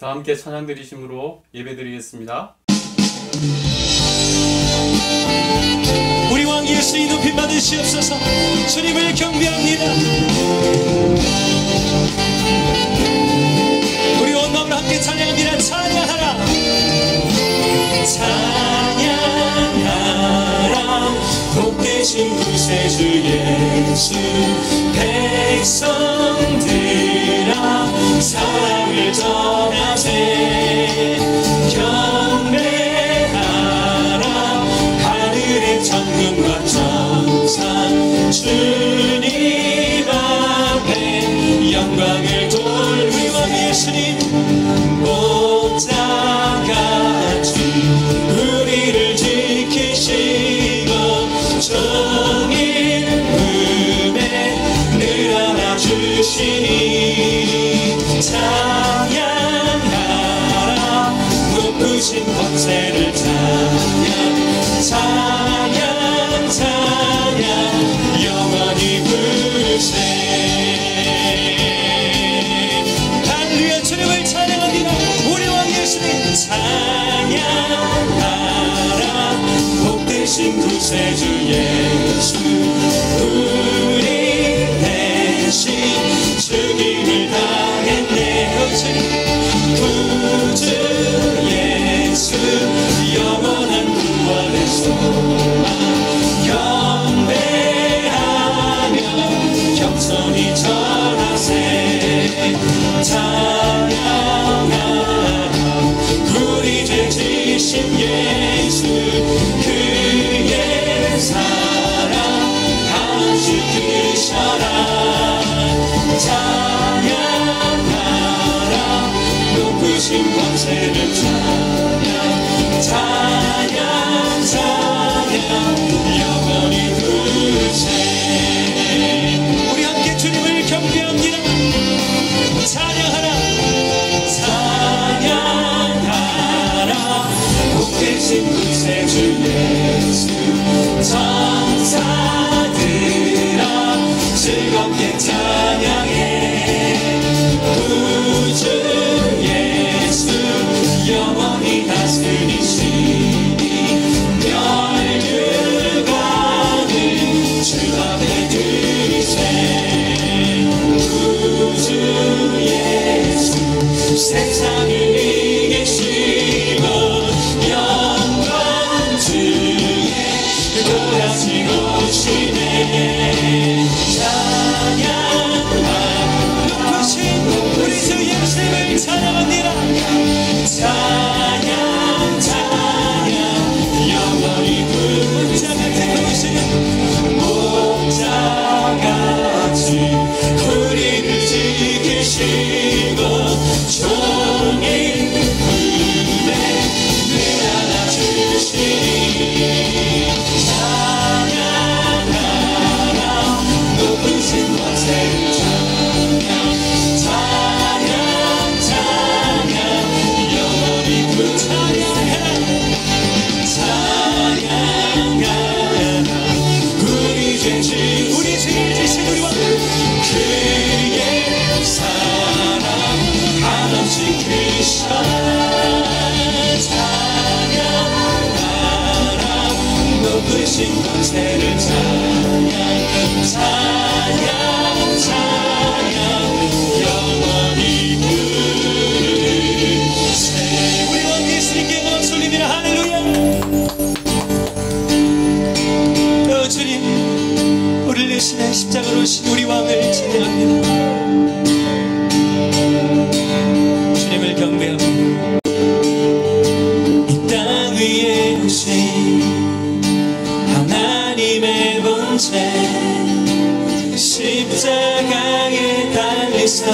다 함께 찬양 드리심으로 예배 드리겠습니다. 우리 왕 예수의 높임 받으시옵소서. 주님을 경배합니다. 우리 온 마음으로 함께 찬양합니다. 찬양하라, 찬양하라, 복되신 구세주 예수. 백성들아 사랑을 전하세. 경배하라 하늘의 천군과 천사. 주님 앞에 영광을 돌. 우리 왕 예수님 목자같이 우리를 지키시고 종일 품에 늘 안아주시니. 찬양하라 높으신 권세를. 찬양 찬양 영원히 부르세. 할렐루야. 주님을 찬양합니다. 우리 왕 예수님 찬양하라 복되신 구세주 예수. 우리 대신 죽임을 당했네. 구주 예수 영원한 구원의 소망. 경배하며 겸손히 전하세. 찬양하라 우리 죄 지신 예수. 그의 사랑 한없이 크셔라. 찬양하라 높으신 권세를. 찬양 찬양 영원히 부르세. 우리 함께 주님을 경배합니다. 찬양하라, 찬양하라 복되신 구세주 예수. 천사들아 즐겁게 찬양해. 구주 예수 영원히 다스리시니. 멸류관을 주 앞에 드리세. 구주 예수 세상을 이기시고 영광 주에 또다시 오시네. 찬양하라 높으신 우리 주 예수님을 찬양합니다. 찬양 찬양 영원히 목자같이 오시는. 목자같이 우리를 지키시고 종일 품에 늘 안아주시니. 찬양하라 높으신 권세를. 찬양 찬양 영원히 찬양하라. 찬양하라 우리 죄 지신 우리 왕. 그의 사랑 한없이 크셔라. 찬양하라 높으신 권세를. 찬양 찬양 영원히 부르세. 우리 왕 예수님께 영광 돌립니다. 할렐루야. 주님 우리를 대신해 십자가로 오신 우리 왕을 찬양합니다. 주님을 경배합니다. 이 땅 위에 오신 하나님의 본체. 십자가에 달리사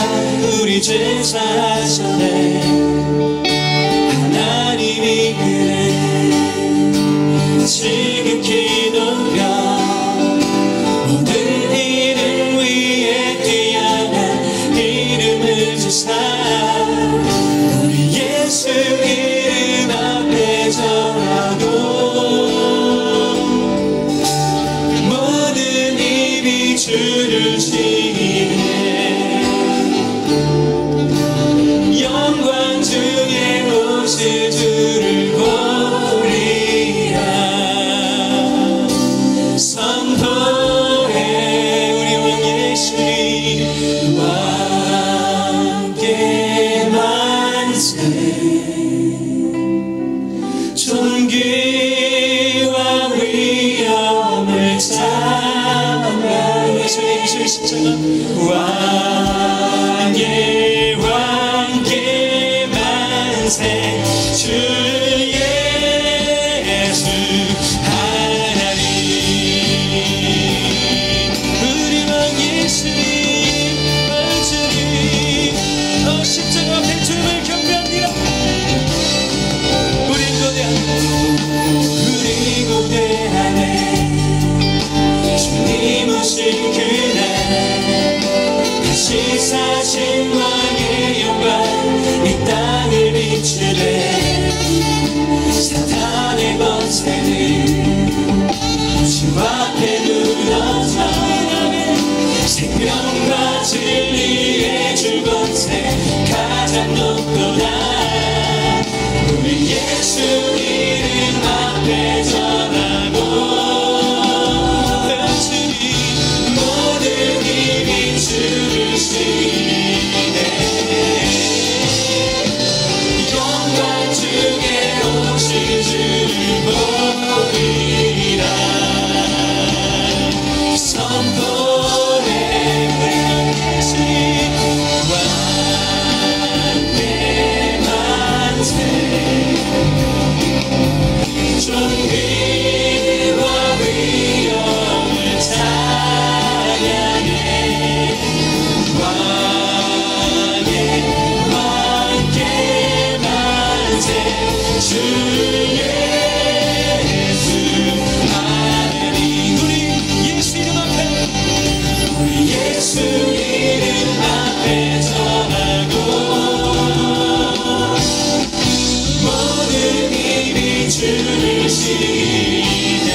우리 죄 사하셨네. 하나님이 그래 지극히 높여 모든 이름 위에 뛰어난 이름을 주사 우리 예수 이름 앞에 전하고 모든 입이 주를 시기해. 영광 주 존귀와 위엄을 찬양 예수의 십자가 왕의 왕께 만세 주 예수 하나님 우리 왕 예수님 완전히 십자가 앞에 주님을 경배합니다. 우리 고대하네 주님 오신 그날 다시 사신 왕의 영광 이 땅을 비추네 사탄의 권세는 주 앞에 무너져 생명과 진리의 줄곳에 가장 높도다 우리 예수 이름 앞에 전하고 주님 모든 힘이 주시네 영광 중에 오신 주를 보리라 선포해 우리 예수님 왕의 만세 존귀와 위엄을 찬양해 왕의 왕께 만세 주 예수 하나님 우리 예수 이름 앞에 우리 예수 이름 앞에 전하고 모든 힘이 주시네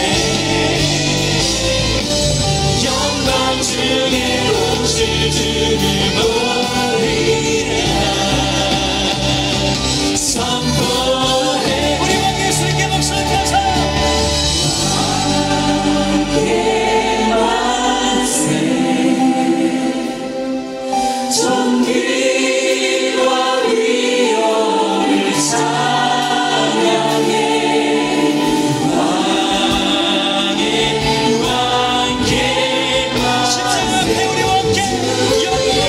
영광 중에 오실 주를 보리라 선포해 우리 왕 예수님께 목소리 펴서 왕의 만세 존귀와 위엄을 찬양해 왕의 왕께 십자가 앞에 우리 왕께 영광을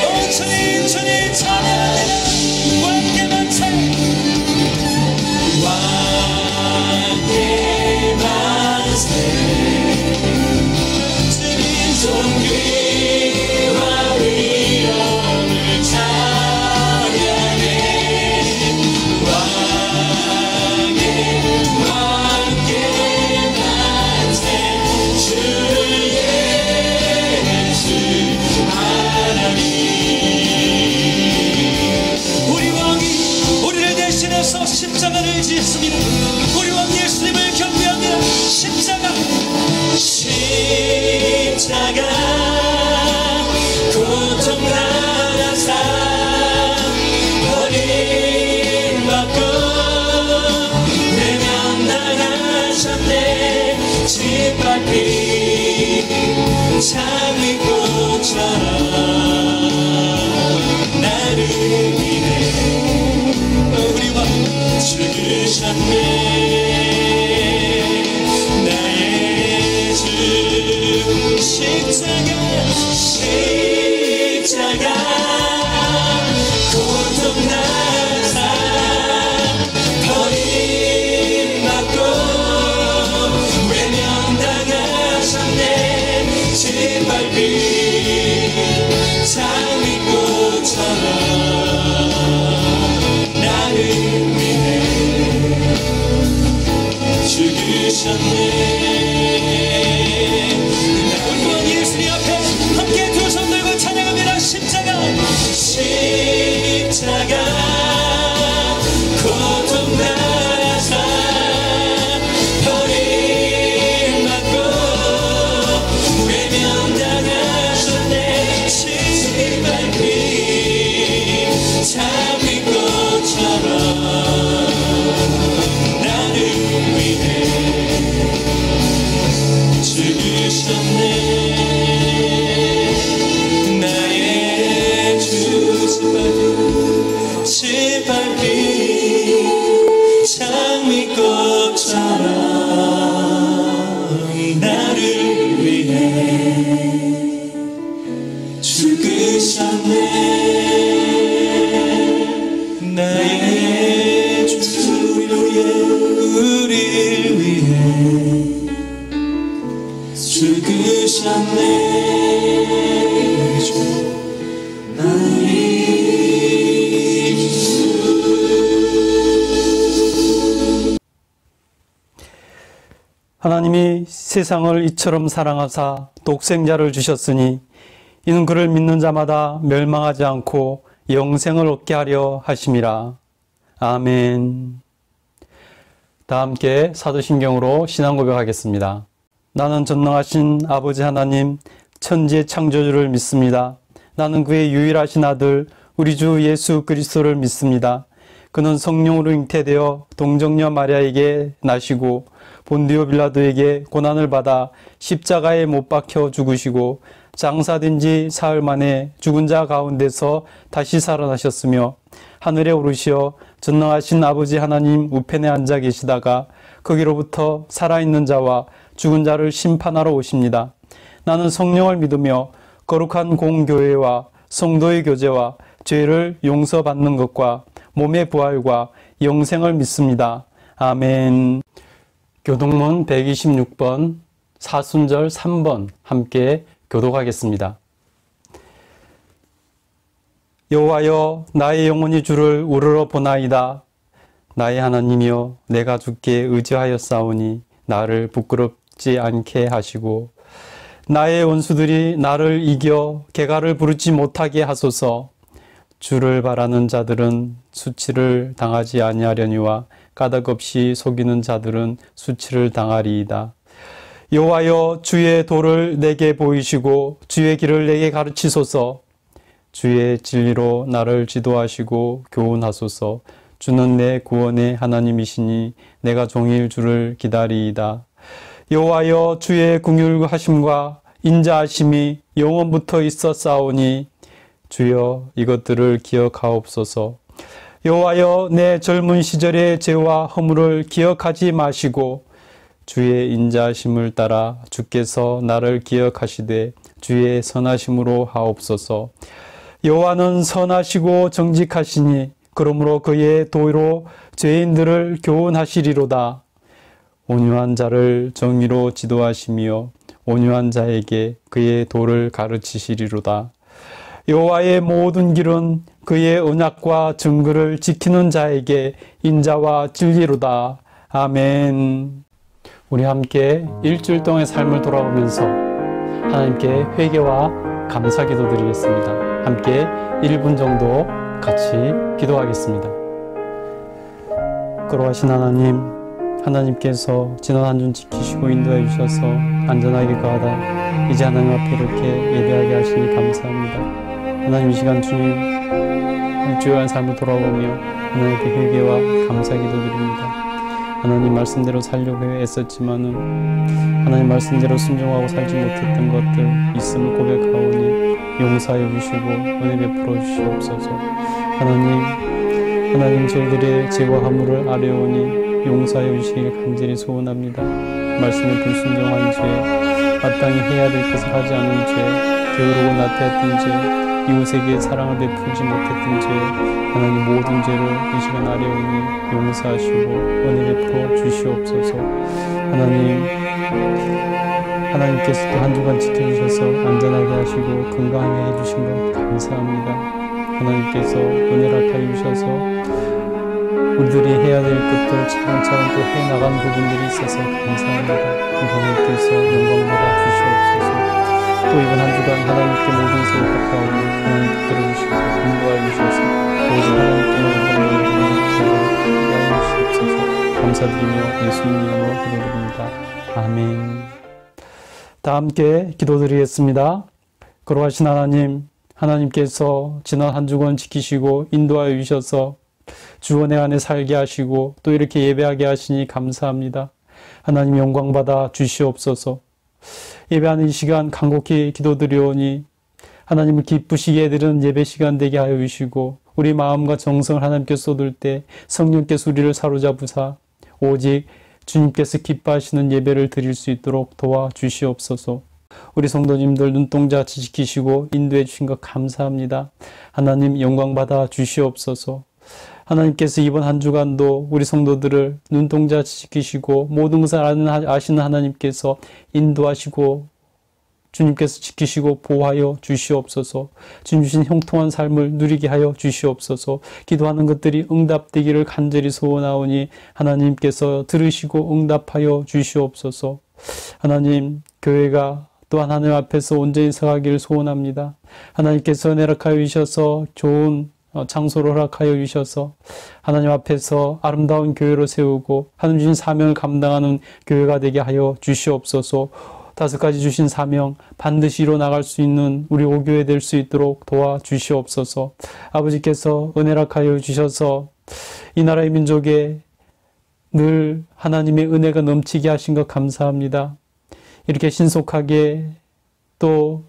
온전히 찬양합니다 왕께 만세 왕께 만세 주님 존귀와 위엄을 찬양해 왕의 왕께 만세 주 예수 하나님 우리 왕이 우리를 대신해서 십자가를 지었습니다. 우리 왕 예수님을 경배합니다. 십자가 고통당한 삶 버림받고 외면당하셨네 짓밟힌 장미꽃처럼 나를 위해 우리 왕 죽으셨네 나의 주 십자가 고통당한 삶 버림받고 외면당하셨네 짓밟힌 장미꽃처럼 나를 위해 하나님이 세상을 이처럼 사랑하사 독생자를 주셨으니 이는 그를 믿는 자마다 멸망하지 않고 영생을 얻게 하려 하심이라. 아멘. 다 함께 사도신경으로 신앙 고백하겠습니다. 나는 전능하신 아버지 하나님 천지의 창조주를 믿습니다. 나는 그의 유일하신 아들 우리 주 예수 그리스도를 믿습니다. 그는 성령으로 잉태되어 동정녀 마리아에게 나시고 본디오 빌라도에게 고난을 받아 십자가에 못 박혀 죽으시고 장사된 지 사흘 만에 죽은 자 가운데서 다시 살아나셨으며 하늘에 오르시어 전능하신 아버지 하나님 우편에 앉아 계시다가 거기로부터 살아있는 자와 죽은 자를 심판하러 오십니다. 나는 성령을 믿으며 거룩한 공교회와 성도의 교제와 죄를 용서받는 것과 몸의 부활과 영생을 믿습니다. 아멘. 교동문 126번 사순절 3번 함께 교독하겠습니다. 여호와여 나의 영혼이 주를 우러러 보나이다. 나의 하나님이여 내가 주께 의지하였사오니 나를 부끄럽지 않게 하시고 나의 원수들이 나를 이겨 개가를 부르지 못하게 하소서. 주를 바라는 자들은 수치를 당하지 아니하려니와 까닭없이 속이는 자들은 수치를 당하리이다. 여호와여 주의 도를 내게 보이시고 주의 길을 내게 가르치소서. 주의 진리로 나를 지도하시고 교훈하소서. 주는 내 구원의 하나님이시니 내가 종일 주를 기다리이다. 여호와여 주의 긍휼하심과 인자하심이 영원부터 있었사오니 주여 이것들을 기억하옵소서. 여호와여 내 젊은 시절의 죄와 허물을 기억하지 마시고 주의 인자하심을 따라 주께서 나를 기억하시되 주의 선하심으로 하옵소서. 여호와는 선하시고 정직하시니 그러므로 그의 도로 죄인들을 교훈하시리로다. 온유한 자를 정의로 지도하시며 온유한 자에게 그의 도를 가르치시리로다. 여호와의 모든 길은 그의 언약과 증거를 지키는 자에게 인자와 진리로다. 아멘. 우리 함께 일주일 동안의 삶을 돌아보면서 하나님께 회개와 감사 기도 드리겠습니다. 함께 1분 정도 같이 기도하겠습니다. 거룩하신 하나님께서 지난 한 주 지키시고 인도해 주셔서 안전하게 가다 이제 하나님 앞에 이렇게 예배하게 하시니 감사합니다. 하나님 이 시간 주님 일주일간 삶을 돌아보며 하나님께 회개와 감사 기도드립니다. 하나님 말씀대로 살려고 애썼지만은 하나님 말씀대로 순종하고 살지 못했던 것들 있음을 고백하오니 용서하여 주시고 은혜 베풀어 주시옵소서. 하나님 저희들의 죄와 허물을 아뢰오니 용서하여 주시길 간절히 소원합니다. 말씀에 불순종한 죄, 마땅히 해야 될 것을 하지 않은 죄, 게으르고 나태했던 죄, 이웃에게 사랑을 베풀지 못했던 죄, 하나님 모든 죄를 이 시간 아뢰오니 용서하시고 은혜 베풀어 주시옵소서. 하나님께서 또 한 주간 지켜주셔서 안전하게 하시고 건강하게 해주신 것 감사합니다. 하나님께서 은혜를 하여 주셔서 우리들이 해야 될 것들 차근차근 또 해나간 부분들이 있어서 감사합니다. 하나님께서 영광받아 주시옵소서. 또 이번 한 주간 하나님께 모든 것을 갚아오니 하나님 붙들어주시고 인도하여 주셔서 오직 하나님께만 인도하여 주시옵소서. 감사드리며 예수님 이름으로 기도드립니다. 아멘. 다 함께 기도드리겠습니다. 거룩하신 하나님께서 지난 한 주간 지키시고 인도하여 주셔서 주원의 안에 살게 하시고 또 이렇게 예배하게 하시니 감사합니다. 하나님 영광받아 주시옵소서. 예배하는 이 시간 간곡히 기도드리오니 하나님을 기쁘시게 해드리는 예배 시간 되게 하여 주시고 우리 마음과 정성을 하나님께 쏟을 때 성령께서 우리를 사로잡으사 오직 주님께서 기뻐하시는 예배를 드릴 수 있도록 도와주시옵소서. 우리 성도님들 눈동자같이 지키시고 인도해 주신 것 감사합니다. 하나님 영광받아 주시옵소서. 하나님께서 이번 한 주간도 우리 성도들을 눈동자같이 지키시고 모든 것을 아시는 하나님께서 인도하시고 주님께서 지키시고 보호하여 주시옵소서. 주님 주신 형통한 삶을 누리게 하여 주시옵소서. 기도하는 것들이 응답되기를 간절히 소원하오니 하나님께서 들으시고 응답하여 주시옵소서. 하나님, 교회가 또한 하나님 앞에서 온전히 서가기를 소원합니다. 하나님께서 허락하여 주셔서 좋은 장소를 허락하여 주셔서 하나님 앞에서 아름다운 교회로 세우고 하나님 주신 사명을 감당하는 교회가 되게 하여 주시옵소서. 5가지 주신 사명 반드시 이뤄나갈 수 있는 우리 오교회 될 수 있도록 도와주시옵소서. 아버지께서 은혜락하여 주셔서 이 나라의 민족에 늘 하나님의 은혜가 넘치게 하신 것 감사합니다. 이렇게 신속하게 또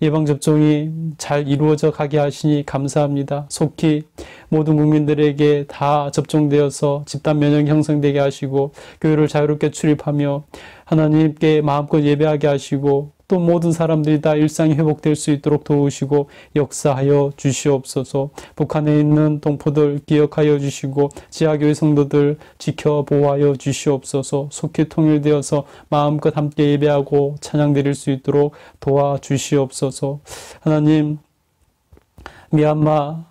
예방접종이 잘 이루어져 가게 하시니 감사합니다. 속히 모든 국민들에게 다 접종되어서 집단 면역이 형성되게 하시고 교회를 자유롭게 출입하며 하나님께 마음껏 예배하게 하시고 또 모든 사람들이 다 일상이 회복될 수 있도록 도우시고 역사하여 주시옵소서. 북한에 있는 동포들 기억하여 주시고 지하교회 성도들 지켜 보호하여 주시옵소서. 속히 통일되어서 마음껏 함께 예배하고 찬양 드릴 수 있도록 도와주시옵소서. 하나님, 미얀마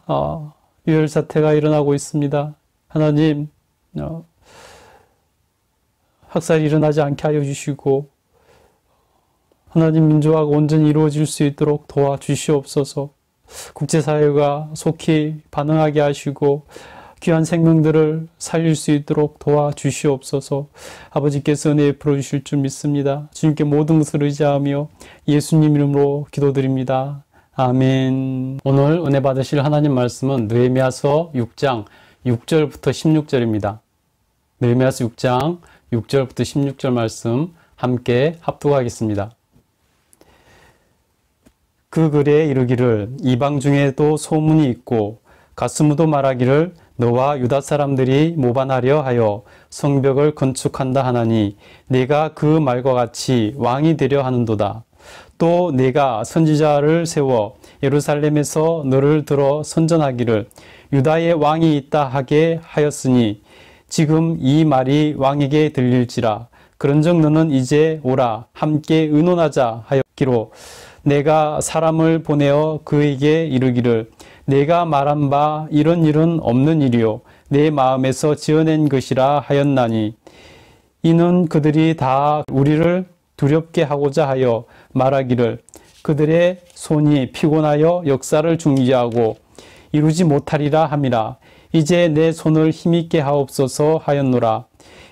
유혈 사태가 일어나고 있습니다. 하나님, 학살이 일어나지 않게 하여 주시고 하나님, 민주화가 온전히 이루어질 수 있도록 도와주시옵소서. 국제사회가 속히 반응하게 하시고 귀한 생명들을 살릴 수 있도록 도와주시옵소서. 아버지께서 은혜 베풀어 주실 줄 믿습니다. 주님께 모든 것을 의지하며 예수님 이름으로 기도드립니다. 아멘. 오늘 은혜 받으실 하나님 말씀은 느헤미야서 6장 6절부터 16절입니다. 느헤미야서 6장 6절부터 16절 말씀 함께 합독하겠습니다. 그 글에 이르기를 이방 중에도 소문이 있고 가스무도 말하기를 너와 유다 사람들이 모반하려 하여 성벽을 건축한다 하나니 내가 그 말과 같이 왕이 되려 하는도다. 또 내가 선지자를 세워 예루살렘에서 너를 들어 선전하기를 유다의 왕이 있다 하게 하였으니 지금 이 말이 왕에게 들릴지라. 그런즉 너는 이제 오라 함께 의논하자 하였기로 내가 사람을 보내어 그에게 이르기를 내가 말한 바 이런 일은 없는 일이요 내 마음에서 지어낸 것이라 하였나니 이는 그들이 다 우리를 두렵게 하고자 하여 말하기를 그들의 손이 피곤하여 역사를 중지하고 이루지 못하리라 함이라. 이제 내 손을 힘있게 하옵소서 하였노라.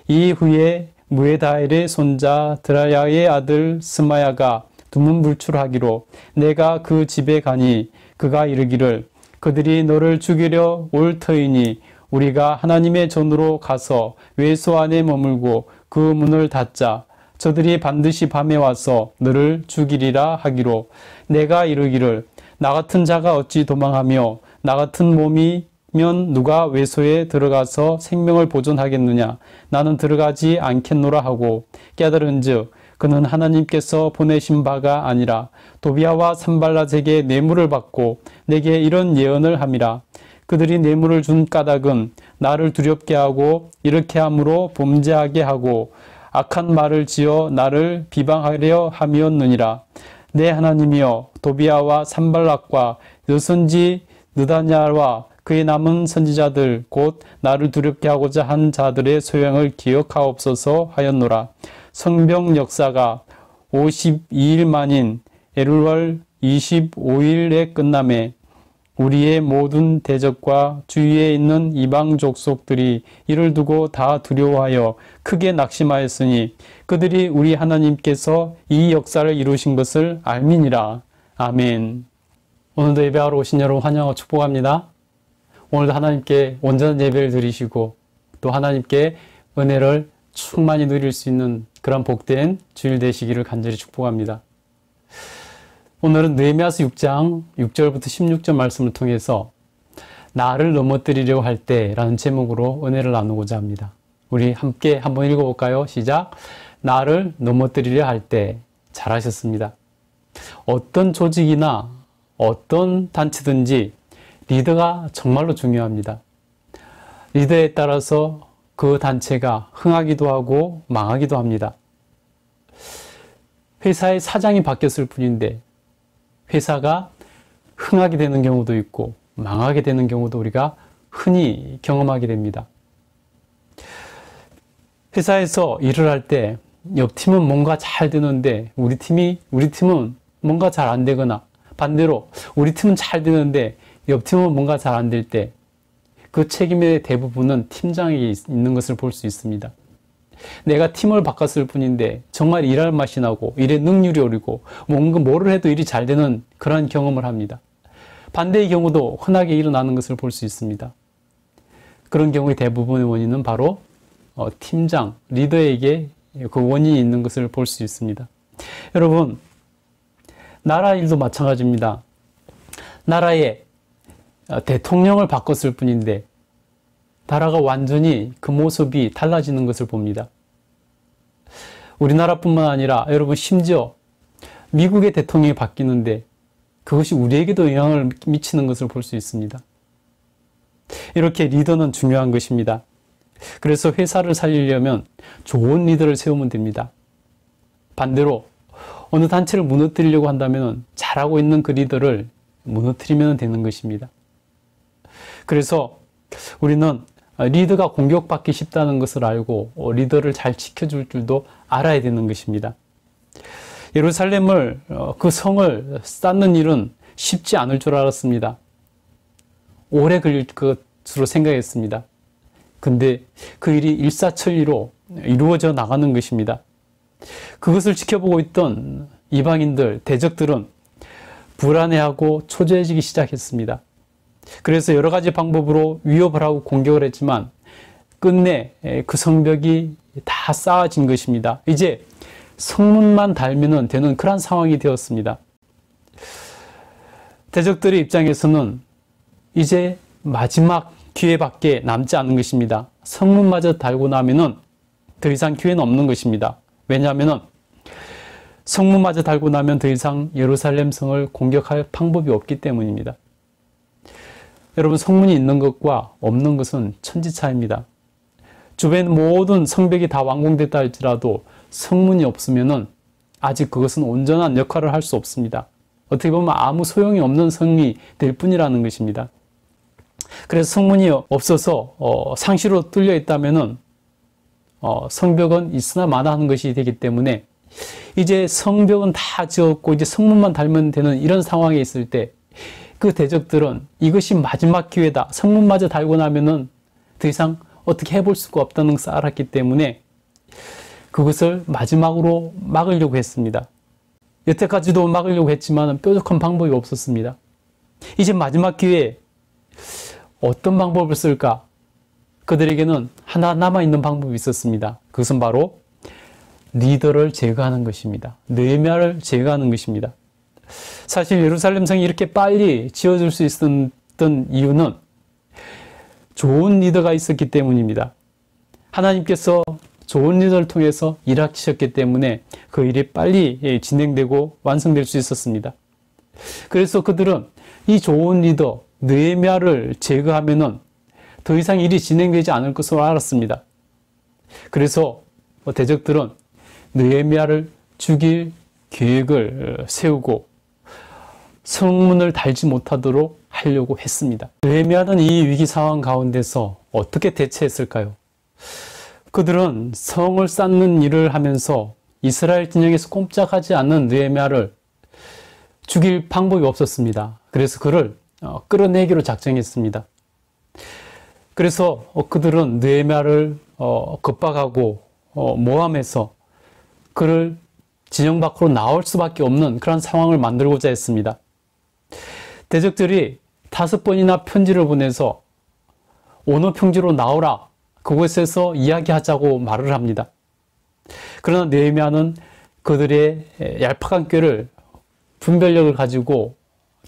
이후에 무에다엘의 손자 드라야의 아들 스마야가 두문불출하기로 내가 그 집에 가니 그가 이르기를 그들이 너를 죽이려 올 터이니 우리가 하나님의 전으로 가서 외소 안에 머물고 그 문을 닫자. 저들이 반드시 밤에 와서 너를 죽이리라 하기로 내가 이르기를 나 같은 자가 어찌 도망하며 나 같은 몸이면 누가 외소에 들어가서 생명을 보존하겠느냐. 나는 들어가지 않겠노라 하고 깨달은즉 그는 하나님께서 보내신 바가 아니라 도비아와 산발랏에게 뇌물을 받고 내게 이런 예언을 함이라. 그들이 뇌물을 준 까닭은 나를 두렵게 하고 이렇게 함으로 범죄하게 하고 악한 말을 지어 나를 비방하려 함이었느니라. 내 하나님이여 도비아와 산발락과 여선지 느다냐와 그의 남은 선지자들 곧 나를 두렵게 하고자 한 자들의 소양을 기억하옵소서 하였노라. 성병 역사가 52일 만인 엘룰월 25일에 끝남에 우리의 모든 대적과 주위에 있는 이방 족속들이 이를 두고 다 두려워하여 크게 낙심하였으니 그들이 우리 하나님께서 이 역사를 이루신 것을 알미니라. 아멘. 오늘도 예배하러 오신 여러분 환영하고 축복합니다. 오늘도 하나님께 온전한 예배를 드리시고 또 하나님께 은혜를 충만히 누릴 수 있는 그런 복된 주일 되시기를 간절히 축복합니다. 오늘은 느헤미야서 6장 6절부터 16절 말씀을 통해서 나를 넘어뜨리려고 할 때라는 제목으로 은혜를 나누고자 합니다. 우리 함께 한번 읽어볼까요? 시작. 나를 넘어뜨리려 할 때. 잘하셨습니다. 어떤 조직이나 어떤 단체든지 리더가 정말로 중요합니다. 리더에 따라서 그 단체가 흥하기도 하고 망하기도 합니다. 회사의 사장이 바뀌었을 뿐인데 회사가 흥하게 되는 경우도 있고 망하게 되는 경우도 우리가 흔히 경험하게 됩니다. 회사에서 일을 할 때 옆 팀은 뭔가 잘 되는데 우리 팀은 뭔가 잘 안 되거나 반대로 우리 팀은 잘 되는데 옆 팀은 뭔가 잘 안 될 때 그 책임의 대부분은 팀장에게 있는 것을 볼 수 있습니다. 내가 팀을 바꿨을 뿐인데 정말 일할 맛이 나고 일의 능률이 오르고 뭔가 뭐를 해도 일이 잘 되는 그런 경험을 합니다. 반대의 경우도 흔하게 일어나는 것을 볼 수 있습니다. 그런 경우의 대부분의 원인은 바로 팀장, 리더에게 그 원인이 있는 것을 볼 수 있습니다. 여러분, 나라 일도 마찬가지입니다. 나라의 대통령을 바꿨을 뿐인데 나라가 완전히 그 모습이 달라지는 것을 봅니다. 우리나라뿐만 아니라 여러분 심지어 미국의 대통령이 바뀌는데 그것이 우리에게도 영향을 미치는 것을 볼 수 있습니다. 이렇게 리더는 중요한 것입니다. 그래서 회사를 살리려면 좋은 리더를 세우면 됩니다. 반대로 어느 단체를 무너뜨리려고 한다면 잘하고 있는 그 리더를 무너뜨리면 되는 것입니다. 그래서 우리는 리더가 공격받기 쉽다는 것을 알고 리더를 잘 지켜줄 줄도 알아야 되는 것입니다. 예루살렘을 그 성을 쌓는 일은 쉽지 않을 줄 알았습니다. 오래 걸릴 것으로 생각했습니다. 근데 그 일이 일사천리로 이루어져 나가는 것입니다. 그것을 지켜보고 있던 이방인들, 대적들은 불안해하고 초조해지기 시작했습니다. 그래서 여러 가지 방법으로 위협을 하고 공격을 했지만 끝내 그 성벽이 다 쌓아진 것입니다. 이제 성문만 달면 되는 그런 상황이 되었습니다. 대적들의 입장에서는 이제 마지막 기회밖에 남지 않은 것입니다. 성문마저 달고 나면은 더 이상 기회는 없는 것입니다. 왜냐하면은 성문마저 달고 나면 더 이상 예루살렘 성을 공격할 방법이 없기 때문입니다. 여러분, 성문이 있는 것과 없는 것은 천지차이입니다. 주변 모든 성벽이 다 완공됐다 할지라도 성문이 없으면은 아직 그것은 온전한 역할을 할 수 없습니다. 어떻게 보면 아무 소용이 없는 성이 될 뿐이라는 것입니다. 그래서 성문이 없어서 상시로 뚫려 있다면은 성벽은 있으나 마나하는 것이 되기 때문에 이제 성벽은 다 지었고 이제 성문만 달면 되는 이런 상황에 있을 때 그 대적들은 이것이 마지막 기회다. 성문마저 달고 나면은 더 이상 어떻게 해볼 수가 없다는 것을 알았기 때문에 그것을 마지막으로 막으려고 했습니다. 여태까지도 막으려고 했지만 뾰족한 방법이 없었습니다. 이제 마지막 기회에 어떤 방법을 쓸까? 그들에게는 하나 남아있는 방법이 있었습니다. 그것은 바로 리더를 제거하는 것입니다. 느헤미야를 제거하는 것입니다. 사실 예루살렘 성이 이렇게 빨리 지어질 수 있었던 이유는 좋은 리더가 있었기 때문입니다. 하나님께서 좋은 리더를 통해서 일하셨기 때문에 그 일이 빨리 진행되고 완성될 수 있었습니다. 그래서 그들은 이 좋은 리더 느헤미야를 제거하면은 더 이상 일이 진행되지 않을 것으로 알았습니다. 그래서 대적들은 느헤미야를 죽일 계획을 세우고 성문을 달지 못하도록 하려고 했습니다. 느헤미야는 이 위기 상황 가운데서 어떻게 대처했을까요? 그들은 성을 쌓는 일을 하면서 이스라엘 진영에서 꼼짝하지 않는 느헤미야를 죽일 방법이 없었습니다. 그래서 그를 끌어내기로 작정했습니다. 그래서 그들은 느헤미야를 겁박하고 모함해서 그를 진영 밖으로 나올 수밖에 없는 그런 상황을 만들고자 했습니다. 대적들이 5번이나 편지를 보내서 오너 평지로 나오라, 그곳에서 이야기하자고 말을 합니다. 그러나 느헤미야는 그들의 얄팍한 꾀를 분별력을 가지고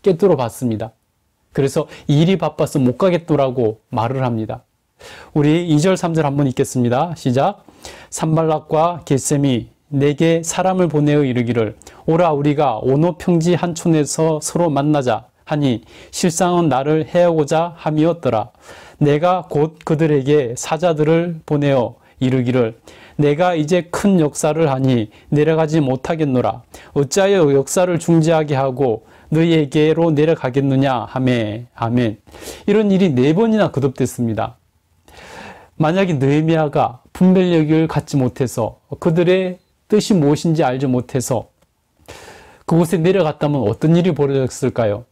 꿰뚫어 봤습니다. 그래서 일이 바빠서 못 가겠더라고 말을 합니다. 우리 2절 3절 한번 읽겠습니다. 시작. 산발락과 겟셈이 내게 사람을 보내어 이르기를 오라 우리가 오노 평지 한 촌에서 서로 만나자 하니 실상은 나를 해하고자 함이었더라. 내가 곧 그들에게 사자들을 보내어 이르기를 내가 이제 큰 역사를 하니 내려가지 못하겠노라. 어찌하여 역사를 중지하게 하고 너희에게로 내려가겠느냐 하매. 아멘. 이런 일이 4번이나 거듭됐습니다. 만약에 느헤미야가 분별력을 갖지 못해서 그들의 뜻이 무엇인지 알지 못해서 그곳에 내려갔다면 어떤 일이 벌어졌을까요?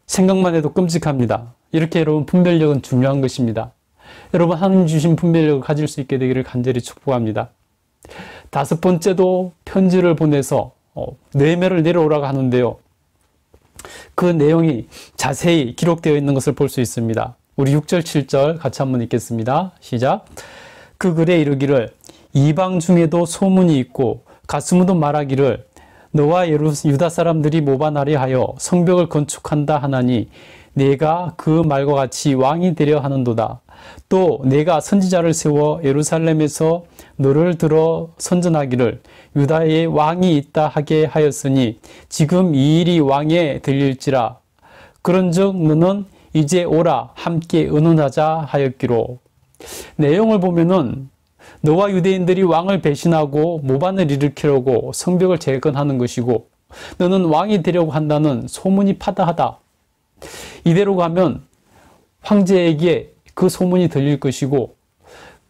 생각만 해도 끔찍합니다. 이렇게 여러분 분별력은 중요한 것입니다. 여러분 하나님 주신 분별력을 가질 수 있게 되기를 간절히 축복합니다. 5번째도 편지를 보내서 느헤미야를 내려오라고 하는데요. 그 내용이 자세히 기록되어 있는 것을 볼 수 있습니다. 우리 6절 7절 같이 한번 읽겠습니다. 시작. 그 글에 이르기를 이방 중에도 소문이 있고 가스무도 말하기를 너와 유다 사람들이 모반하려 하여 성벽을 건축한다 하나니 내가 그 말과 같이 왕이 되려 하는도다. 또 내가 선지자를 세워 예루살렘에서 너를 들어 선전하기를 유다에 왕이 있다 하게 하였으니 지금 이 일이 왕에 들릴지라. 그런즉 너는 이제 오라 함께 의논하자 하였기로. 내용을 보면은 너와 유대인들이 왕을 배신하고 모반을 일으키려고 성벽을 재건하는 것이고 너는 왕이 되려고 한다는 소문이 파다하다. 이대로 가면 황제에게 그 소문이 들릴 것이고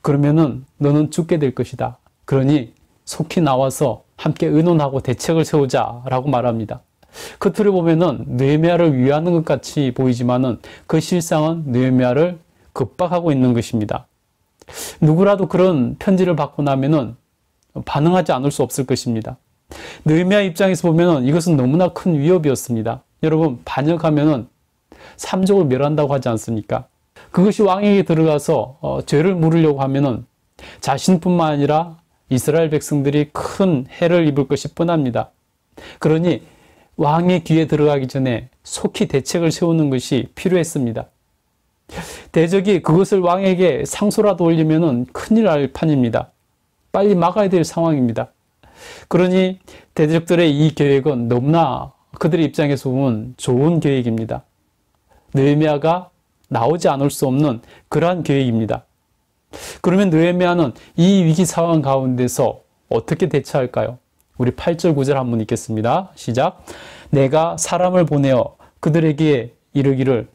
그러면은 너는 죽게 될 것이다. 그러니 속히 나와서 함께 의논하고 대책을 세우자라고 말합니다. 겉으로 보면은 느헤미야를 위하는 것 같이 보이지만은 그 실상은 느헤미야를 급박하고 있는 것입니다. 누구라도 그런 편지를 받고 나면은 반응하지 않을 수 없을 것입니다. 느헤미야 입장에서 보면은 이것은 너무나 큰 위협이었습니다. 여러분 반역하면은 삼족을 멸한다고 하지 않습니까? 그것이 왕에게 들어가서 죄를 물으려고 하면은 자신뿐만 아니라 이스라엘 백성들이 큰 해를 입을 것이 뻔합니다. 그러니 왕의 귀에 들어가기 전에 속히 대책을 세우는 것이 필요했습니다. 대적이 그것을 왕에게 상소라도 올리면은 큰일 날 판입니다. 빨리 막아야 될 상황입니다. 그러니 대적들의 이 계획은 너무나 그들의 입장에서 보면 좋은 계획입니다. 느헤미야가 나오지 않을 수 없는 그러한 계획입니다. 그러면 느헤미야는 이 위기 상황 가운데서 어떻게 대처할까요? 우리 8절 9절 한번 읽겠습니다. 시작. 내가 사람을 보내어 그들에게 이르기를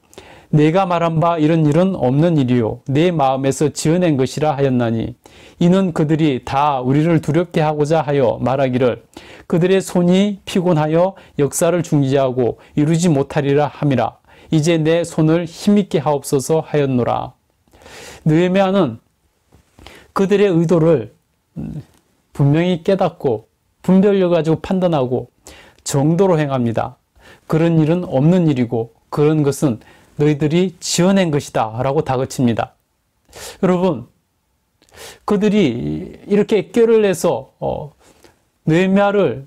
내가 말한 바 이런 일은 없는 일이요 내 마음에서 지어낸 것이라 하였나니 이는 그들이 다 우리를 두렵게 하고자 하여 말하기를 그들의 손이 피곤하여 역사를 중지하고 이루지 못하리라 함이라. 이제 내 손을 힘있게 하옵소서 하였노라. 느헤미야는 그들의 의도를 분명히 깨닫고 분별력을 가지고 판단하고 정도로 행합니다. 그런 일은 없는 일이고 그런 것은 너희들이 지어낸 것이다 라고 다그칩니다. 여러분 그들이 이렇게 꾀를 내서 느헤미야를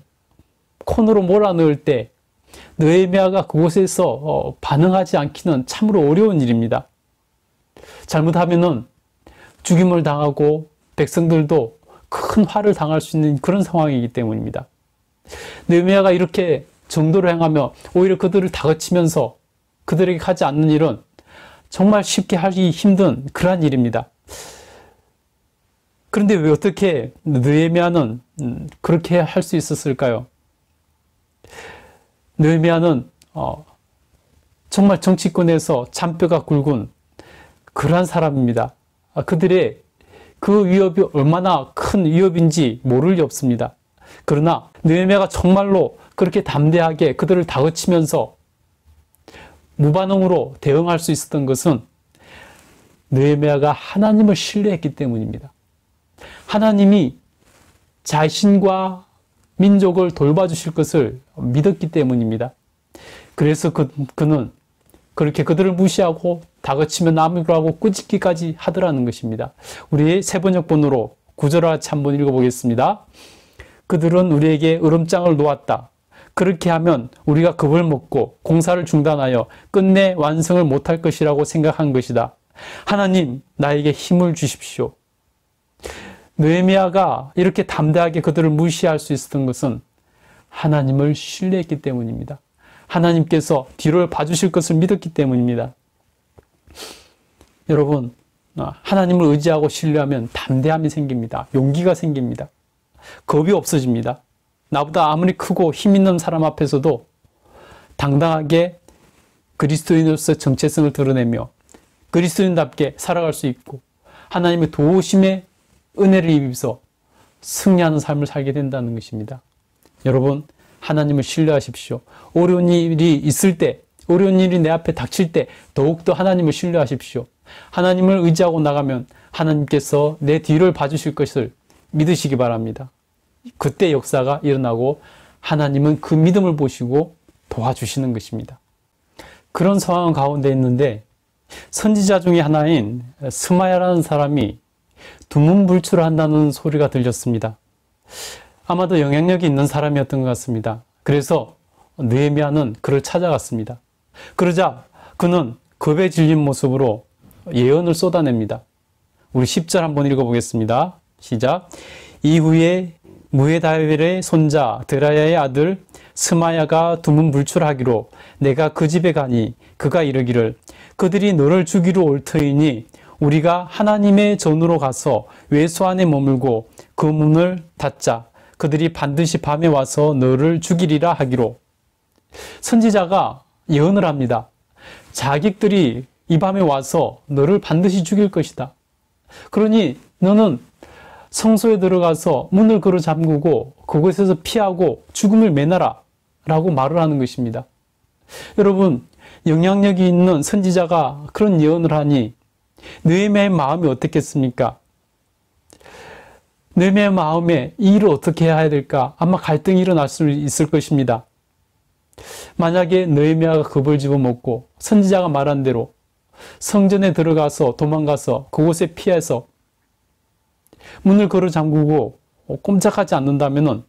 코너로 몰아넣을 때 느헤미야가 그곳에서 반응하지 않기는 참으로 어려운 일입니다. 잘못하면은 죽임을 당하고 백성들도 큰 화를 당할 수 있는 그런 상황이기 때문입니다. 느헤미야가 이렇게 정도로 행하며 오히려 그들을 다그치면서 그들에게 하지 않는 일은 정말 쉽게 하기 힘든 그러한 일입니다. 그런데 왜 어떻게 느헤미야는 그렇게 할 수 있었을까요? 느헤미야는 정말 정치권에서 잔뼈가 굵은 그러한 사람입니다. 그들의 그 위협이 얼마나 큰 위협인지 모를 리 없습니다. 그러나 느헤미야가 정말로 그렇게 담대하게 그들을 다그치면서 무반응으로 대응할 수 있었던 것은 느헤미야가 하나님을 신뢰했기 때문입니다. 하나님이 자신과 민족을 돌봐주실 것을 믿었기 때문입니다. 그래서 그는 그렇게 그들을 무시하고 다그치며 남으로 하고 꾸짖기까지 하더라는 것입니다. 우리 세번역본으로 9절을 같이 한번 읽어보겠습니다. 그들은 우리에게 으름장을 놓았다. 그렇게 하면 우리가 겁을 먹고 공사를 중단하여 끝내 완성을 못할 것이라고 생각한 것이다. 하나님, 나에게 힘을 주십시오. 느헤미야가 이렇게 담대하게 그들을 무시할 수 있었던 것은 하나님을 신뢰했기 때문입니다. 하나님께서 뒤를 봐주실 것을 믿었기 때문입니다. 여러분, 하나님을 의지하고 신뢰하면 담대함이 생깁니다. 용기가 생깁니다. 겁이 없어집니다. 나보다 아무리 크고 힘 있는 사람 앞에서도 당당하게 그리스도인으로서 정체성을 드러내며 그리스도인답게 살아갈 수 있고 하나님의 도우심의 은혜를 입어서 승리하는 삶을 살게 된다는 것입니다. 여러분, 하나님을 신뢰하십시오. 어려운 일이 있을 때, 어려운 일이 내 앞에 닥칠 때 더욱더 하나님을 신뢰하십시오. 하나님을 의지하고 나가면 하나님께서 내 뒤를 봐주실 것을 믿으시기 바랍니다. 그때 역사가 일어나고 하나님은 그 믿음을 보시고 도와주시는 것입니다. 그런 상황 가운데 있는데 선지자 중에 하나인 스마야라는 사람이 두문불출한다는 소리가 들렸습니다. 아마도 영향력이 있는 사람이었던 것 같습니다. 그래서 느헤미야는 그를 찾아갔습니다. 그러자 그는 겁에 질린 모습으로 예언을 쏟아냅니다. 우리 10절 한번 읽어보겠습니다. 시작. 이후에 무헤다벨의 손자 드라야의 아들 스마야가 두문불출하기로 내가 그 집에 가니 그가 이르기를 그들이 너를 죽이러 올 터이니 우리가 하나님의 전으로 가서 외소 안에 머물고 그 문을 닫자. 그들이 반드시 밤에 와서 너를 죽이리라 하기로. 선지자가 예언을 합니다. 자객들이 이 밤에 와서 너를 반드시 죽일 것이다. 그러니 너는 성소에 들어가서 문을 걸어 잠그고 그곳에서 피하고 죽음을 면하라 라고 말을 하는 것입니다. 여러분, 영향력이 있는 선지자가 그런 예언을 하니 느헤미야의 마음이 어떻겠습니까? 느헤미야의 마음에 이 일을 어떻게 해야 될까? 아마 갈등이 일어날 수 있을 것입니다. 만약에 느헤미야가 겁을 집어먹고 선지자가 말한 대로 성전에 들어가서 도망가서 그곳에 피해서 문을 걸어 잠그고 꼼짝하지 않는다면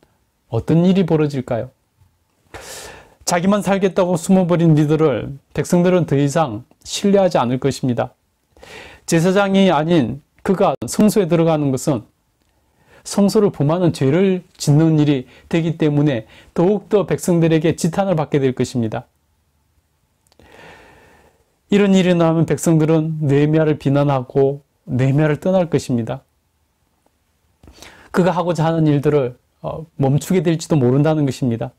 어떤 일이 벌어질까요? 자기만 살겠다고 숨어버린 리더를 백성들은 더 이상 신뢰하지 않을 것입니다. 제사장이 아닌 그가 성소에 들어가는 것은 성소를 범하는 죄를 짓는 일이 되기 때문에 더욱더 백성들에게 지탄을 받게 될 것입니다. 이런 일이 나면 백성들은 느헤미야를 비난하고 느헤미야를 떠날 것입니다. 그가 하고자 하는 일들을 멈추게 될지도 모른다는 것입니다.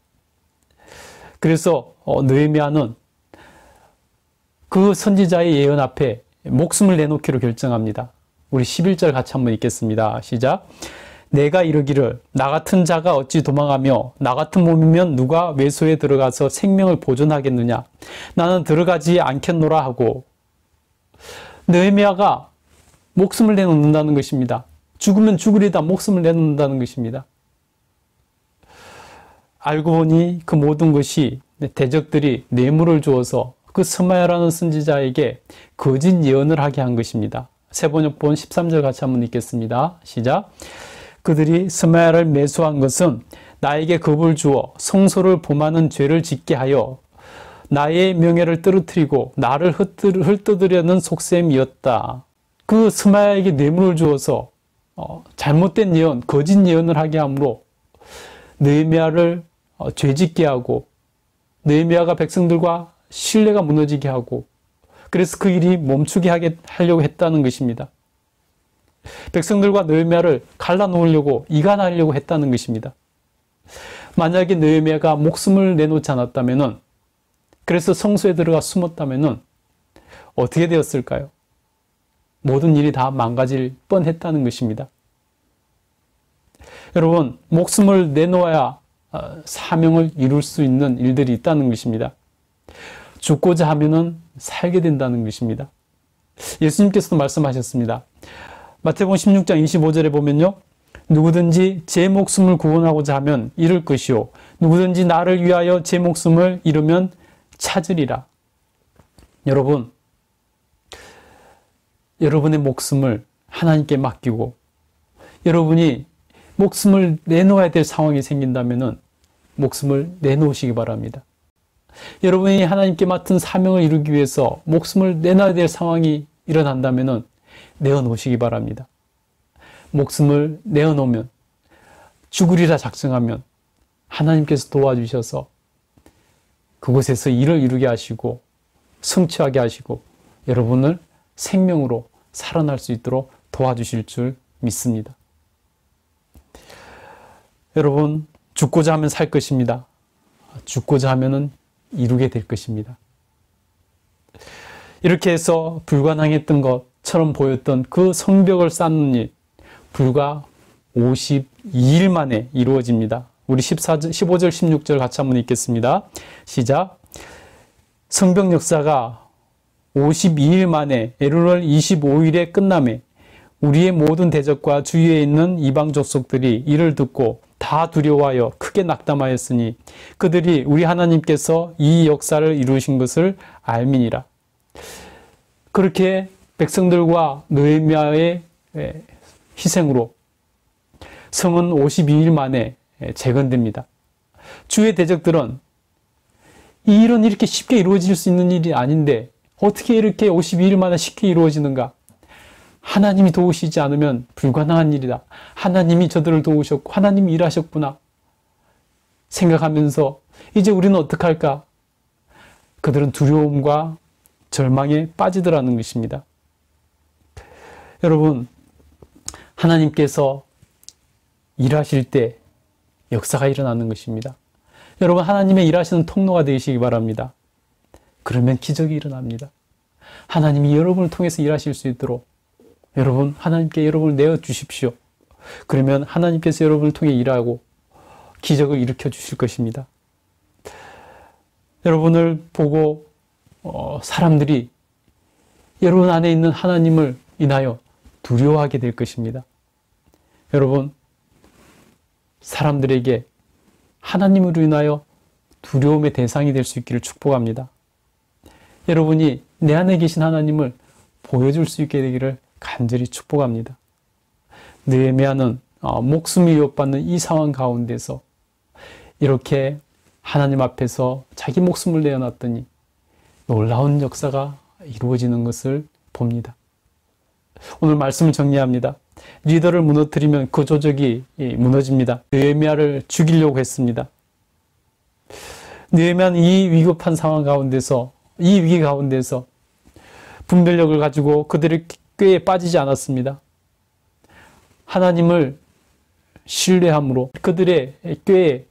그래서 느헤미야는 그 선지자의 예언 앞에 목숨을 내놓기로 결정합니다. 우리 11절 같이 한번 읽겠습니다. 시작. 내가 이르기를 나 같은 자가 어찌 도망하며 나 같은 몸이면 누가 외소에 들어가서 생명을 보존하겠느냐. 나는 들어가지 않겠노라 하고. 느헤미야가 목숨을 내놓는다는 것입니다. 죽으면 죽으리다 목숨을 내놓는다는 것입니다. 알고 보니 그 모든 것이 대적들이 뇌물을 주어서 그 스마야라는 선지자에게 거짓 예언을 하게 한 것입니다. 세번역본 13절 같이 한번 읽겠습니다. 시작. 그들이 스마야를 매수한 것은 나에게 겁을 주어 성소를 범하는 죄를 짓게 하여 나의 명예를 떨어뜨리고 나를 흩뜨리려는 속셈이었다. 그 스마야에게 뇌물을 주어서 잘못된 예언, 거짓 예언을 하게 하므로 느헤미야를 죄짓게 하고 느헤미야가 백성들과 신뢰가 무너지게 하고 그래서 그 일이 멈추게 하려고 했다는 것입니다. 백성들과 느헤미야를 갈라놓으려고 이간하려고 했다는 것입니다. 만약에 느헤미야가 목숨을 내놓지 않았다면 그래서 성소에 들어가 숨었다면 어떻게 되었을까요? 모든 일이 다 망가질 뻔했다는 것입니다. 여러분, 목숨을 내놓아야 사명을 이룰 수 있는 일들이 있다는 것입니다. 죽고자 하면은 살게 된다는 것입니다. 예수님께서도 말씀하셨습니다. 마태복음 16장 25절에 보면요. 누구든지 제 목숨을 구원하고자 하면 잃을 것이요. 누구든지 나를 위하여 제 목숨을 잃으면 찾으리라. 여러분, 여러분의 목숨을 하나님께 맡기고 여러분이 목숨을 내놓아야 될 상황이 생긴다면 목숨을 내놓으시기 바랍니다. 여러분이 하나님께 맡은 사명을 이루기 위해서 목숨을 내놔야 될 상황이 일어난다면 내어놓으시기 바랍니다. 목숨을 내어놓으면 죽으리라 작정하면 하나님께서 도와주셔서 그곳에서 일을 이루게 하시고 성취하게 하시고 여러분을 생명으로 살아날 수 있도록 도와주실 줄 믿습니다. 여러분, 죽고자 하면 살 것입니다. 죽고자 하면은 이루게 될 것입니다. 이렇게 해서 불가능했던 것처럼 보였던 그 성벽을 쌓는 일, 불과 52일 만에 이루어집니다. 우리 15절, 16절 같이 한번 읽겠습니다. 시작. 성벽 역사가 52일 만에 엘ul 25일에 끝남에 우리의 모든 대적과 주위에 있는 이방 족속들이 이를 듣고 다 두려워하여 크게 낙담하였으니 그들이 우리 하나님께서 이 역사를 이루신 것을 알미니라. 그렇게 백성들과 느헤미야의 희생으로 성은 52일 만에 재건됩니다. 주의 대적들은 이 일은 이렇게 쉽게 이루어질 수 있는 일이 아닌데 어떻게 이렇게 52일 만에 쉽게 이루어지는가? 하나님이 도우시지 않으면 불가능한 일이다. 하나님이 저들을 도우셨고 하나님이 일하셨구나 생각하면서 이제 우리는 어떡할까? 그들은 두려움과 절망에 빠지더라는 것입니다. 여러분, 하나님께서 일하실 때 역사가 일어나는 것입니다. 여러분, 하나님의 일하시는 통로가 되시기 바랍니다. 그러면 기적이 일어납니다. 하나님이 여러분을 통해서 일하실 수 있도록 여러분, 하나님께 여러분을 내어주십시오. 그러면 하나님께서 여러분을 통해 일하고 기적을 일으켜 주실 것입니다. 여러분을 보고 사람들이 여러분 안에 있는 하나님을 인하여 두려워하게 될 것입니다. 여러분, 사람들에게 하나님으로 인하여 두려움의 대상이 될 수 있기를 축복합니다. 여러분이 내 안에 계신 하나님을 보여줄 수 있게 되기를 간절히 축복합니다. 느헤미야는 목숨이 위협받는 이 상황 가운데서 이렇게 하나님 앞에서 자기 목숨을 내어놨더니 놀라운 역사가 이루어지는 것을 봅니다. 오늘 말씀을 정리합니다. 리더를 무너뜨리면 그 조직이 무너집니다. 느헤미야를 죽이려고 했습니다. 느헤미야는 이 위급한 상황 가운데서, 이 위기 가운데서 분별력을 가지고 그들의 꾀에 빠지지 않았습니다. 하나님을 신뢰함으로 그들의 꾀에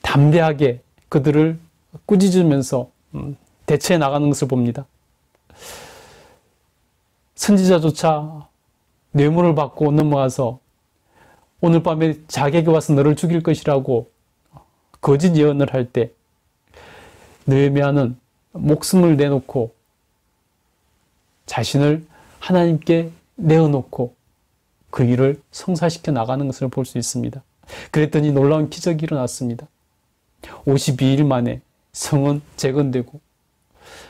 담대하게 그들을 꾸짖으면서 대처해 나가는 것을 봅니다. 선지자조차 뇌물을 받고 넘어가서 오늘 밤에 자기에게 와서 너를 죽일 것이라고 거짓 예언을 할 때 느헤미야는 목숨을 내놓고 자신을 하나님께 내어놓고 그 일을 성사시켜 나가는 것을 볼 수 있습니다. 그랬더니 놀라운 기적이 일어났습니다. 52일 만에 성은 재건되고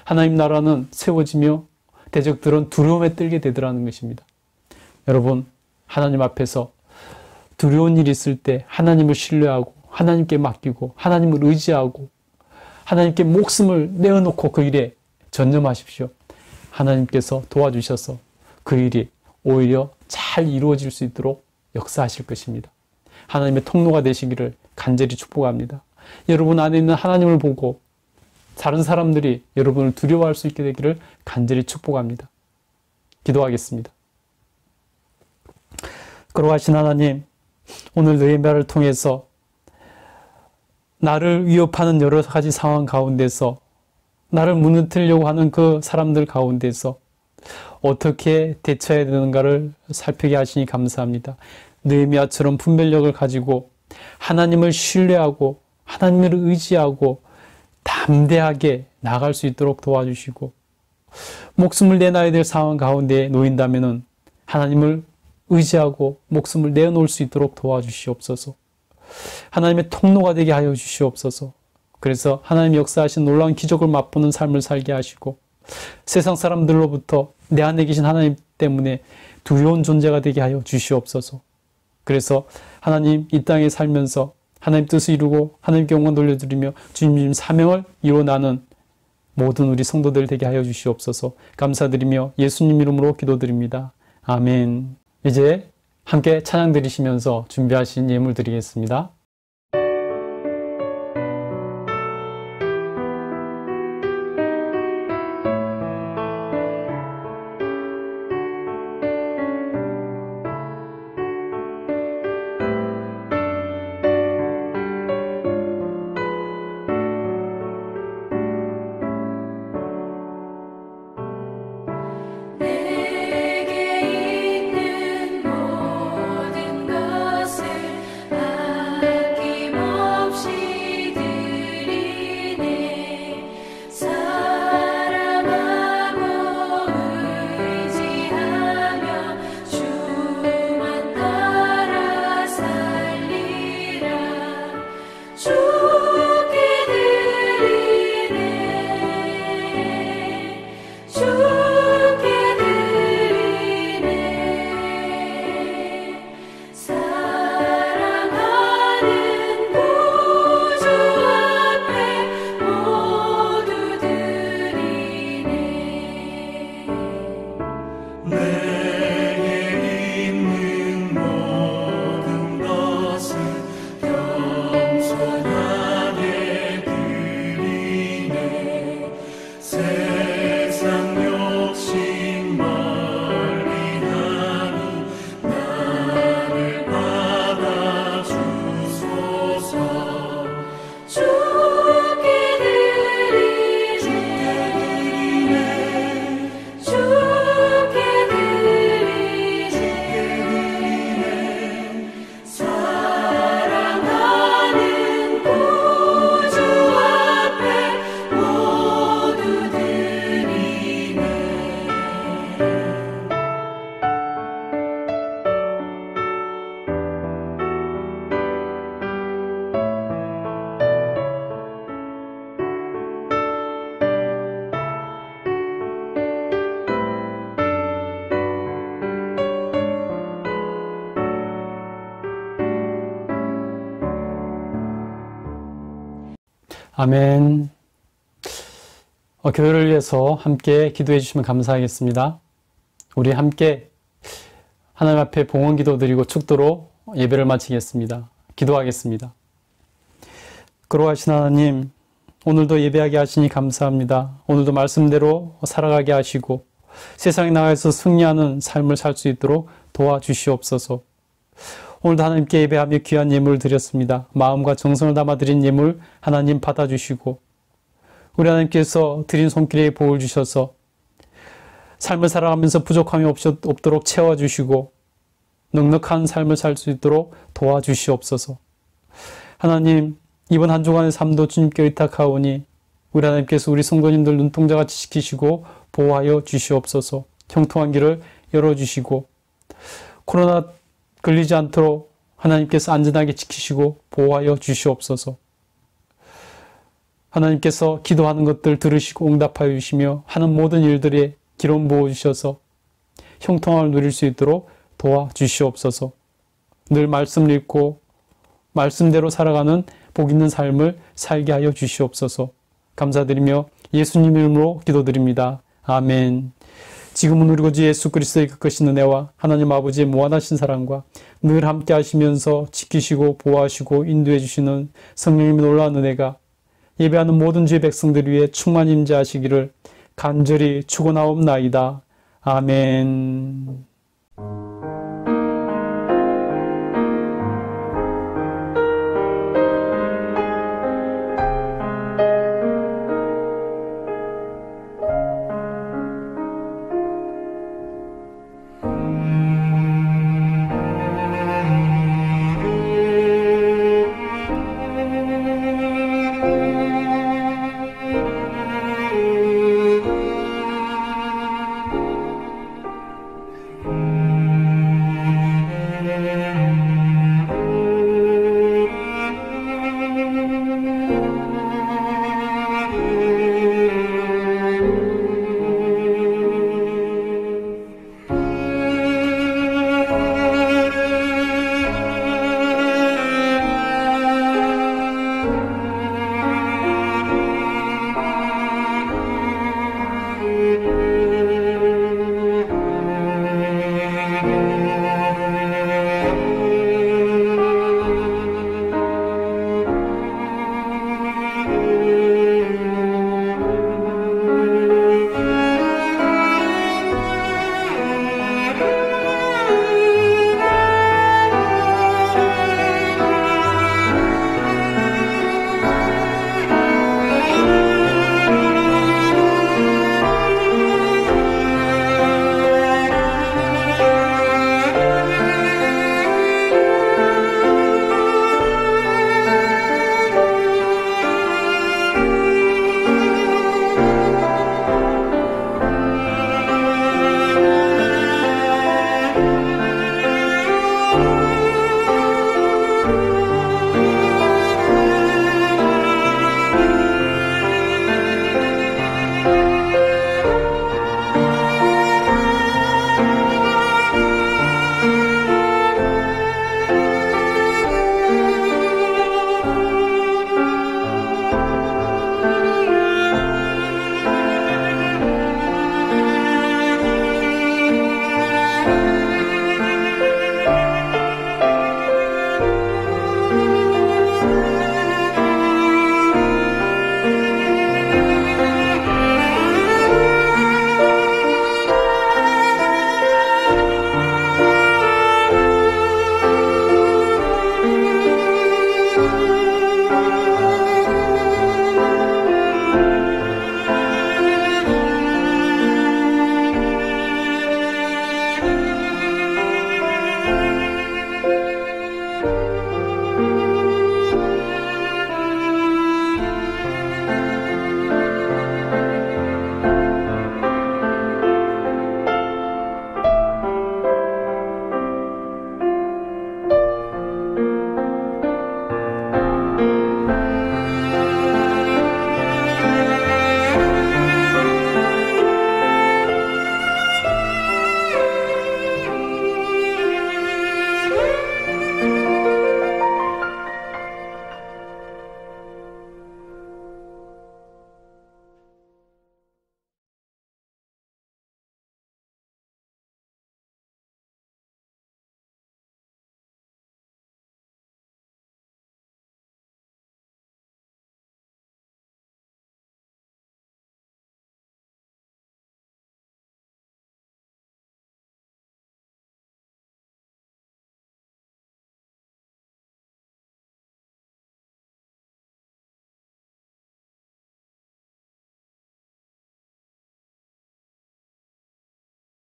하나님 나라는 세워지며 대적들은 두려움에 떨게 되더라는 것입니다. 여러분, 하나님 앞에서 두려운 일이 있을 때 하나님을 신뢰하고 하나님께 맡기고 하나님을 의지하고 하나님께 목숨을 내어놓고 그 일에 전념하십시오. 하나님께서 도와주셔서 그 일이 오히려 잘 이루어질 수 있도록 역사하실 것입니다. 하나님의 통로가 되시기를 간절히 축복합니다. 여러분 안에 있는 하나님을 보고 다른 사람들이 여러분을 두려워할 수 있게 되기를 간절히 축복합니다. 기도하겠습니다. 거룩하신 하나님, 오늘 느헤미야를 통해서 나를 위협하는 여러 가지 상황 가운데서 나를 무너뜨리려고 하는 그 사람들 가운데서 어떻게 대처해야 되는가를 살피게 하시니 감사합니다. 느헤미야처럼 분별력을 가지고 하나님을 신뢰하고 하나님을 의지하고 담대하게 나갈 수 있도록 도와주시고 목숨을 내놔야 될 상황 가운데 놓인다면 하나님을 의지하고 목숨을 내어놓을 수 있도록 도와주시옵소서. 하나님의 통로가 되게 하여 주시옵소서. 그래서 하나님 역사하신 놀라운 기적을 맛보는 삶을 살게 하시고 세상 사람들로부터 내 안에 계신 하나님 때문에 두려운 존재가 되게 하여 주시옵소서. 그래서 하나님 이 땅에 살면서 하나님 뜻을 이루고 하나님께 영광 돌려드리며 주님 사명을 이루어나는 모든 우리 성도들 되게 하여 주시옵소서. 감사드리며 예수님 이름으로 기도드립니다. 아멘. 이제 함께 찬양 드리시면서 준비하신 예물 드리겠습니다. 아멘. 교회를 위해서 함께 기도해 주시면 감사하겠습니다. 우리 함께 하나님 앞에 봉헌 기도 드리고 축도로 예배를 마치겠습니다. 기도하겠습니다. 거룩하신 하나님, 오늘도 예배하게 하시니 감사합니다. 오늘도 말씀대로 살아가게 하시고 세상에 나가서 승리하는 삶을 살 수 있도록 도와주시옵소서. 오늘도 하나님께 예배하며 귀한 예물을 드렸습니다. 마음과 정성을 담아 드린 예물 하나님 받아주시고 우리 하나님께서 드린 손길에 복을 주셔서 삶을 살아가면서 부족함이 없도록 채워주시고 넉넉한 삶을 살 수 있도록 도와주시옵소서. 하나님, 이번 한 주간의 삶도 주님께 의탁하오니 우리 하나님께서 우리 성도님들 눈동자같이 지키시고 보호하여 주시옵소서. 형통한 길을 열어주시고 코로나 걸리지 않도록 하나님께서 안전하게 지키시고 보호하여 주시옵소서. 하나님께서 기도하는 것들 들으시고 응답하여 주시며 하는 모든 일들에 기름 부어 주셔서 형통함을 누릴 수 있도록 도와주시옵소서. 늘 말씀을 읽고 말씀대로 살아가는 복 있는 삶을 살게 하여 주시옵소서. 감사드리며 예수님 이름으로 기도드립니다. 아멘. 지금은 우리 구주 예수 그리스도의 그 크신 은혜와 하나님 아버지의 무한하신 사랑과 늘 함께 하시면서 지키시고 보호하시고 인도해 주시는 성령님의 놀라운 은혜가 예배하는 모든 주의 백성들 위해 충만히 임재하시기를 간절히 축원하옵나이다. 아멘.